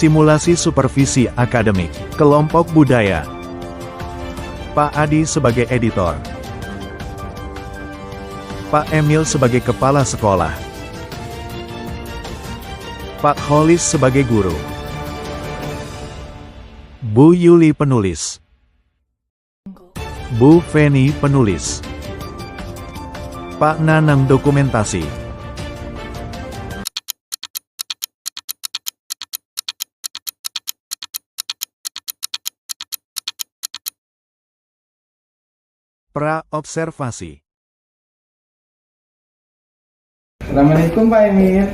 Simulasi supervisi akademik, kelompok budaya. Pak Adi sebagai editor. Pak Emil sebagai kepala sekolah. Pak Holis sebagai guru. Bu Yuli penulis. Bu Feni penulis. Pak Nanang dokumentasi. Pra-observasi. Assalamualaikum Pak Emil.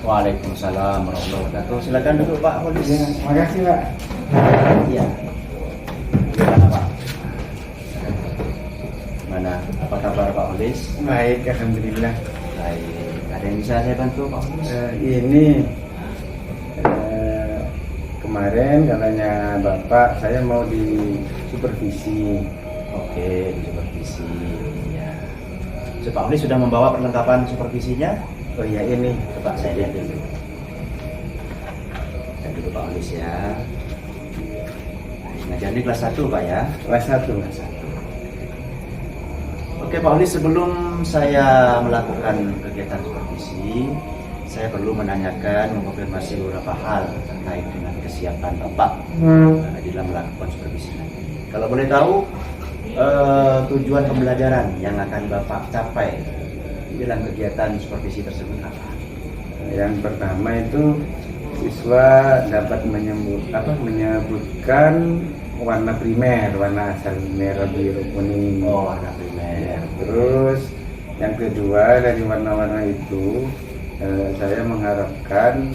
Waalaikumsalam warahmatullahi wabarakatuh. Silakan duduk Pak Holis. Ya, makasih Pak. Iya. Gimana Pak? Mana? Apa kabar Pak Holis? Baik, alhamdulillah. Baik. Ada yang bisa saya bantu Pak Holis? Ini kemarin katanya Bapak saya mau di supervisi. Oke, di supervisi. Ya. So, Pak Holis sudah membawa perlengkapan supervisinya? Oh iya ini. Coba saya lihat dulu. Dan dulu Pak Holis ya. Ngajar di kelas 1 Pak ya? Kelas 1. Kelas 1. Oke Pak Holis, sebelum saya melakukan kegiatan supervisi, saya perlu menanyakan, mengonfirmasi beberapa hal terkait dengan kesiapan Bapak di dalam melakukan supervisi nanti. Kalau boleh tahu, tujuan pembelajaran yang akan Bapak capai di dalam kegiatan supervisi tersebut apa? Yang pertama itu siswa dapat menyebutkan warna primer, warna asal merah, biru, kuning. Oh, warna primer. Terus yang kedua dari warna-warna itu saya mengharapkan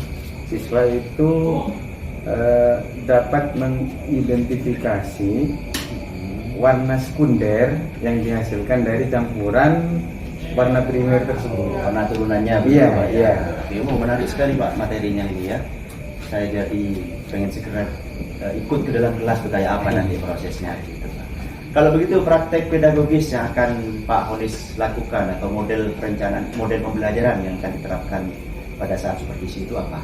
siswa itu dapat mengidentifikasi warna sekunder yang dihasilkan dari campuran warna primer tersebut. Warna turunannya. Iya, Pak, iya. Oke, menarik sekali Pak materinya ini ya. Saya jadi pengen segera ikut ke dalam kelas tuh kayak apa nanti prosesnya gitu Pak. Kalau begitu praktek pedagogis yang akan Pak Holis lakukan atau model perencanaan, model pembelajaran yang akan diterapkan pada saat supervisi itu apa?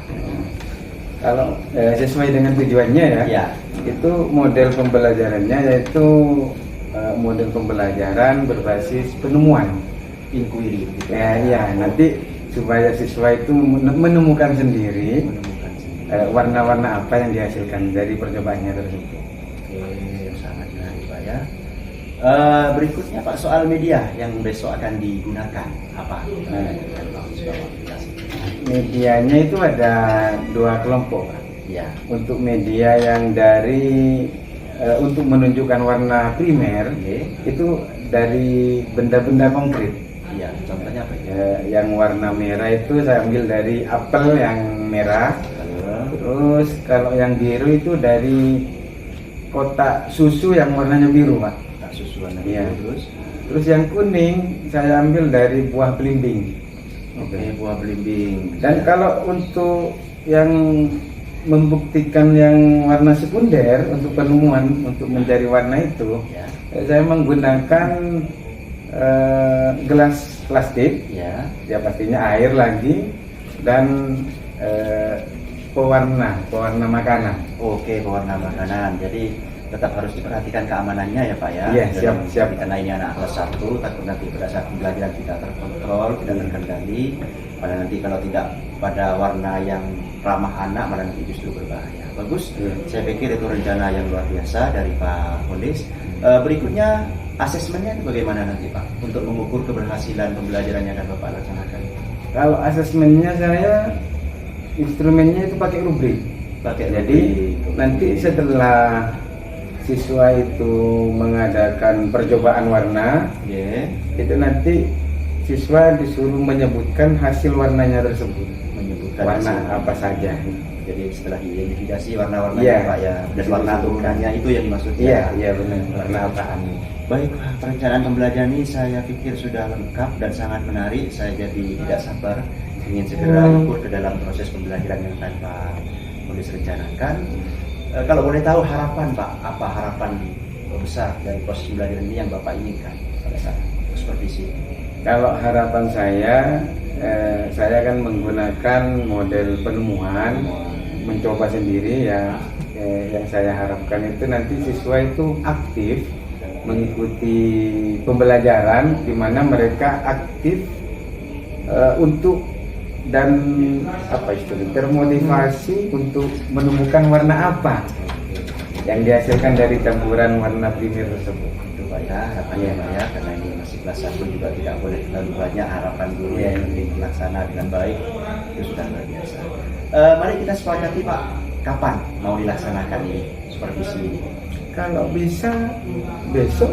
Kalau sesuai dengan tujuannya Ya. itu model pembelajarannya yaitu model pembelajaran berbasis penemuan. Inquiry gitu. Ya, nanti supaya siswa itu menemukan sendiri warna-warna apa yang dihasilkan dari percobaannya tersebut. Oke, sangat menarik Pak ya. Berikutnya Pak, soal media yang besok akan digunakan apa? Medianya itu ada 2 kelompok. Ya. Untuk media yang dari untuk menunjukkan warna primer, itu dari benda-benda konkret. Iya, contohnya apa? Yang warna merah itu saya ambil dari apel yang merah. Terus kalau yang biru itu dari kotak susu yang warnanya biru, Pak. Kotak susu warna Iya. biru. Terus yang kuning saya ambil dari buah belimbing. Oke, buah belimbing. Dan kalau untuk yang membuktikan yang warna sekunder untuk penemuan, untuk mencari warna itu, Ya. saya menggunakan gelas plastik, Ya. ya pastinya air lagi, dan pewarna makanan. Oke, pewarna makanan. Jadi tetap harus diperhatikan keamanannya ya Pak ya. Iya, siap. Karena ini anak kelas 1, takut nanti pada saat pembelajaran tidak terkontrol, tidak terkendali. Pada nanti kalau tidak pada warna yang ramah anak, malah nanti justru berbahaya. Bagus. Saya pikir itu rencana yang luar biasa dari Pak Holis. Berikutnya asesmennya itu bagaimana nanti Pak untuk mengukur keberhasilan pembelajaran yang akan Bapak laksanakan? Kalau asesmennya saya instrumennya itu pakai rubrik. Jadi nanti setelah siswa itu mengadakan percobaan warna, itu nanti siswa disuruh menyebutkan hasil warnanya tersebut. Menyebutkan warna hasil. apa saja. Jadi setelah diidentifikasi warna-warna Iya. Pak ya, dan warna turunannya itu yang dimaksudnya. Iya benar. Warna apaan? Baik, perencanaan pembelajaran ini saya pikir sudah lengkap dan sangat menarik. Saya jadi tidak sabar ingin segera ikut ke dalam proses pembelajaran yang akan Pak Holis rencanakan. Kalau boleh tahu harapan Pak, apa harapan besar dari proses pembelajaran ini yang Bapak inginkan pada saat supervisi? Kalau harapan saya akan menggunakan model penemuan mencoba sendiri ya, yang saya harapkan itu nanti siswa itu aktif mengikuti pembelajaran, di mana mereka aktif untuk dan apa istilahnya termotivasi untuk menemukan warna apa yang dihasilkan dari campuran warna primer tersebut. Itu Pak ya, harapannya Pak ya, karena ini masih kelas 1 juga tidak boleh terlalu banyak harapan guru yang penting terlaksana dengan baik, itu sudah luar biasa. Mari kita sepakati Pak, kapan mau dilaksanakan ini supervisi ini? Kalau bisa besok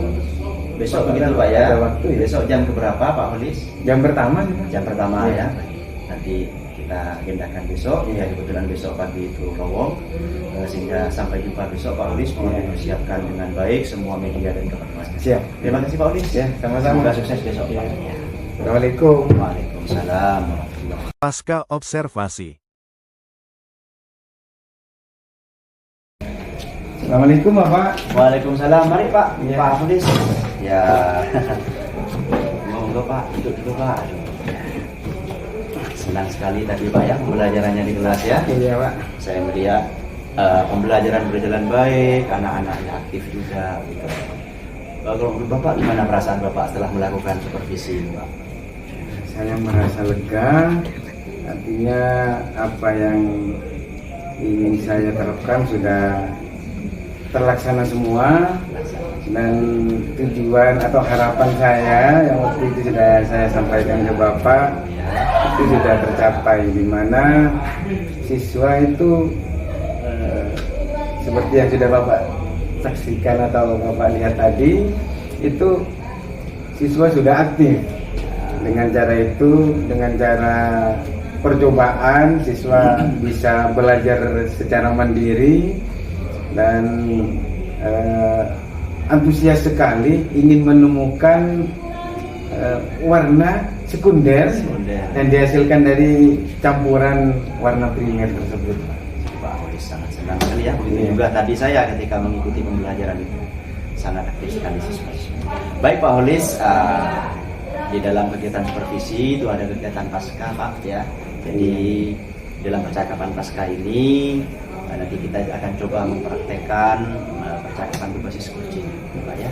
Begitu Pak ya. Ada waktu ya. Besok jam keberapa Pak Holis? Jam pertama sih, Pak. Jam pertama Iya. ya. Nanti kita agendakan besok. Ya kebetulan besok pagi itu lowong, sehingga sampai jumpa besok Pak Holis. Mohon dipersiapkan dengan baik semua media dan kawan-kawan. Siap. Terima kasih Pak Holis. Ya, sama-sama. Semoga sukses besok Pak. Ya. Assalamualaikum. Waalaikumsalam warahmatullahi. Pasca observasi. Assalamualaikum Bapak. Waalaikumsalam. Mari Pak. Iya. Pak Holis. Ya. Monggo Pak, duduk dulu Pak. Aduh. Senang sekali tadi Pak ya pembelajarannya di kelas ya. Iya Pak. Saya melihat pembelajaran berjalan baik, anak-anaknya aktif juga gitu. Kalau menurut Bapak gimana perasaan Bapak setelah melakukan supervisi ini Pak? Saya merasa lega. Artinya apa yang ingin saya terapkan sudah terlaksana semua, dan tujuan atau harapan saya yang waktu itu sudah saya sampaikan ke Bapak itu sudah tercapai, di mana siswa itu seperti yang sudah Bapak saksikan atau Bapak lihat tadi, itu siswa sudah aktif. Dengan cara itu, dengan cara percobaan, siswa bisa belajar secara mandiri dan antusias sekali ingin menemukan warna sekunder yang dihasilkan dari campuran warna primer tersebut. Pak Holis sangat senang sekali ya. Begitu juga tadi saya ketika mengikuti pembelajaran itu sangat aktif sekali siswa-siswa. Baik Pak Holis, di dalam kegiatan supervisi itu ada kegiatan pasca Pak ya. Jadi dalam percakapan pasca ini nanti kita akan coba mempraktekkan percakapan berbasis kucing Pak ya.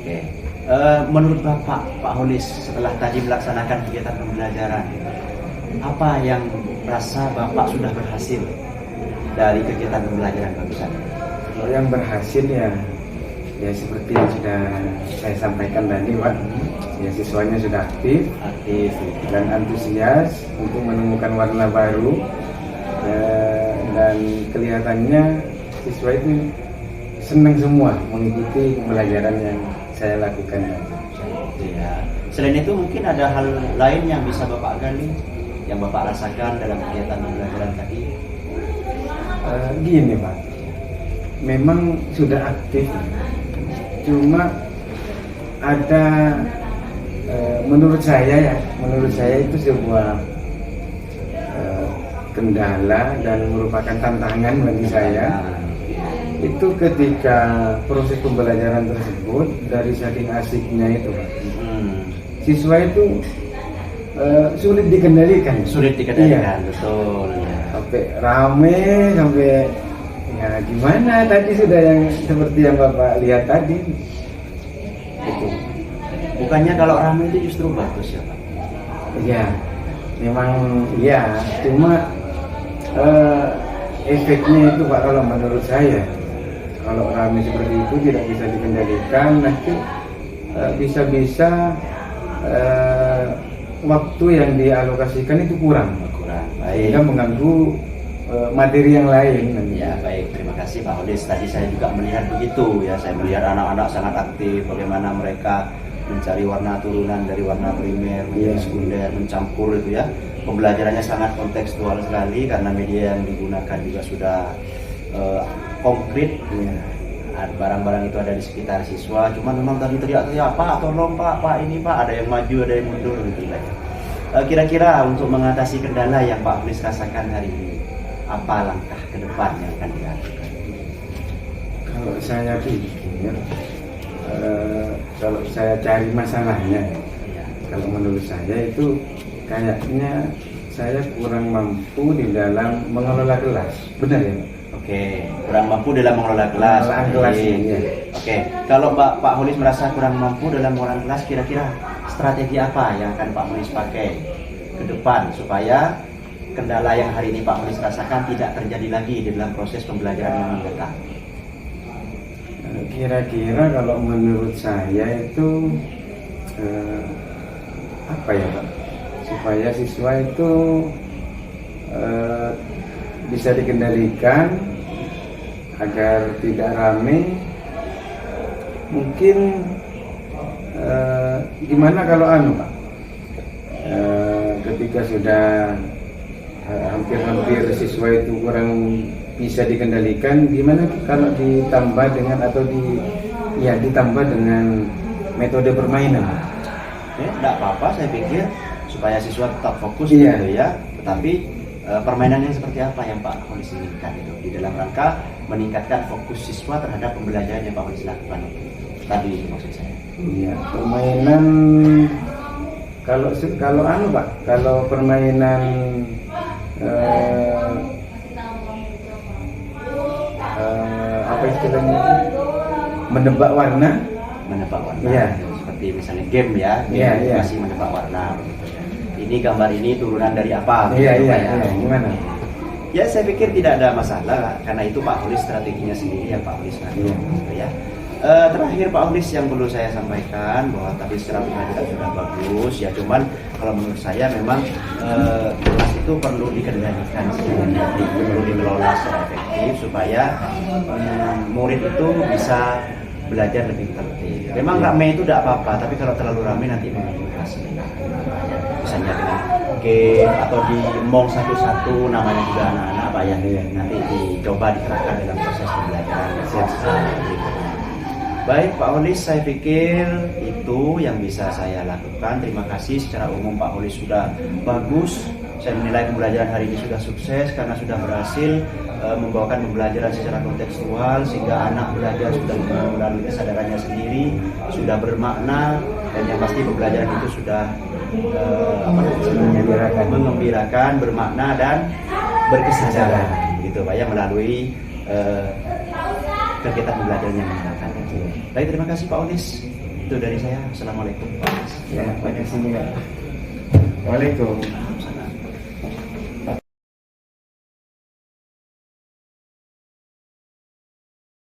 Oke. Menurut Bapak, Pak Holis, setelah tadi melaksanakan kegiatan pembelajaran, apa yang rasa Bapak sudah berhasil dari kegiatan pembelajaran barusan? Kalau yang berhasil ya seperti yang sudah saya sampaikan tadi Pak, ya siswanya sudah aktif dan antusias untuk menemukan warna baru, dan kelihatannya siswa itu senang semua mengikuti pembelajaran yang saya lakukan. Ya. Selain itu mungkin ada hal lain yang bisa Bapak gali, yang Bapak rasakan dalam kegiatan pembelajaran tadi? Gini Pak, memang sudah aktif, cuma ada menurut saya itu sebuah kendala dan merupakan tantangan bagi saya. Itu ketika proses pembelajaran tersebut, dari saking asiknya itu Pak, siswa itu sulit dikendalikan. Iya. Betul ya. Sampai rame, sampai ya gimana tadi sudah yang seperti yang Bapak lihat tadi itu. Bukannya kalau ramai itu justru bagus ya Pak? Iya, memang iya, cuma efeknya itu Pak, kalau menurut saya, kalau ramai seperti itu tidak bisa dikendalikan, nanti bisa-bisa waktu yang dialokasikan itu kurang. Sehingga mengganggu materi yang lain. Ya baik, terima kasih Pak Holis. Tadi saya juga melihat begitu ya, saya melihat anak-anak sangat aktif, bagaimana mereka mencari warna turunan dari warna primer menjadi sekunder, mencampur itu ya. Pembelajarannya sangat kontekstual sekali karena media yang digunakan juga sudah konkret ya. Barang-barang itu ada di sekitar siswa, cuma memang tadi teriak-teriak, Pak tolong Pak ini Pak, ada yang maju ada yang mundur gitu ya. Kira-kira untuk mengatasi kendala yang Pak Holis rasakan hari ini, apa langkah ke depan yang akan dilakukan? Kalau saya pikir, kalau saya cari masalahnya, kalau menurut saya itu kayaknya saya kurang mampu di dalam mengelola kelas. Benar ya, Pak? Oke, kurang mampu dalam mengelola kelas. Mengelola kelas, iya. Oke, kalau Pak Holis merasa kurang mampu dalam mengelola kelas, kira-kira strategi apa yang akan Pak Holis pakai ke depan supaya kendala yang hari ini Pak Holis rasakan tidak terjadi lagi di dalam proses pembelajaran yang mendatang? Kira-kira kalau menurut saya itu apa ya, Pak? Supaya siswa itu bisa dikendalikan agar tidak ramai. Mungkin gimana kalau Pak? Ketika sudah hampir-hampir siswa itu kurang bisa dikendalikan, gimana kalau ditambah dengan ditambah dengan metode permainan? Ya, tidak apa-apa, saya pikir supaya siswa tetap fokus Iya. gitu ya. Tetapi permainan yang seperti apa yang Pak Holis inginkan itu di dalam rangka meningkatkan fokus siswa terhadap pembelajaran yang Pak Holis lakukan tadi, maksud saya. Iya, permainan kalau Pak, kalau permainan apa istilahnya, menebak warna. Iya. Seperti misalnya game ya, Iya, iya. masih menebak warna begitu ya. Ini gambar ini turunan dari apa? Iya, begitu, iya, Pak, ya. iya. Gimana? Ya, saya pikir tidak ada masalah karena itu Pak Holis strateginya sendiri yang Pak Holis nanti Iya. gitu ya. Terakhir Pak Holis yang perlu saya sampaikan bahwa tadi secara pembelajaran sudah bagus ya, cuman kalau menurut saya memang kelas itu perlu dikendalikan secara efektif, perlu dikelola secara efektif supaya murid itu bisa belajar lebih tertib. Memang ramai itu tidak apa-apa, tapi kalau terlalu ramai nanti mengganggu kelas. Misalnya dengan game atau di mall satu-satu, namanya juga anak-anak Pak ya, nanti dicoba diterapkan dalam proses pembelajaran berikutnya. Baik Pak Holis, saya pikir itu yang bisa saya lakukan. Terima kasih secara umum Pak Holis sudah bagus. Saya menilai pembelajaran hari ini sudah sukses karena sudah berhasil membawakan pembelajaran secara kontekstual sehingga anak belajar sudah melalui kesadarannya sendiri, sudah bermakna, dan yang pasti pembelajaran itu sudah mengembirakan, bermakna dan berkesadaran, gitu Pak ya, melalui kegiatan pembelajaran yang menyenangkan. Baik, terima kasih Pak Holis. Itu dari saya. Assalamualaikum Pak Holis. Ya, terima kasih. Waalaikumsalam.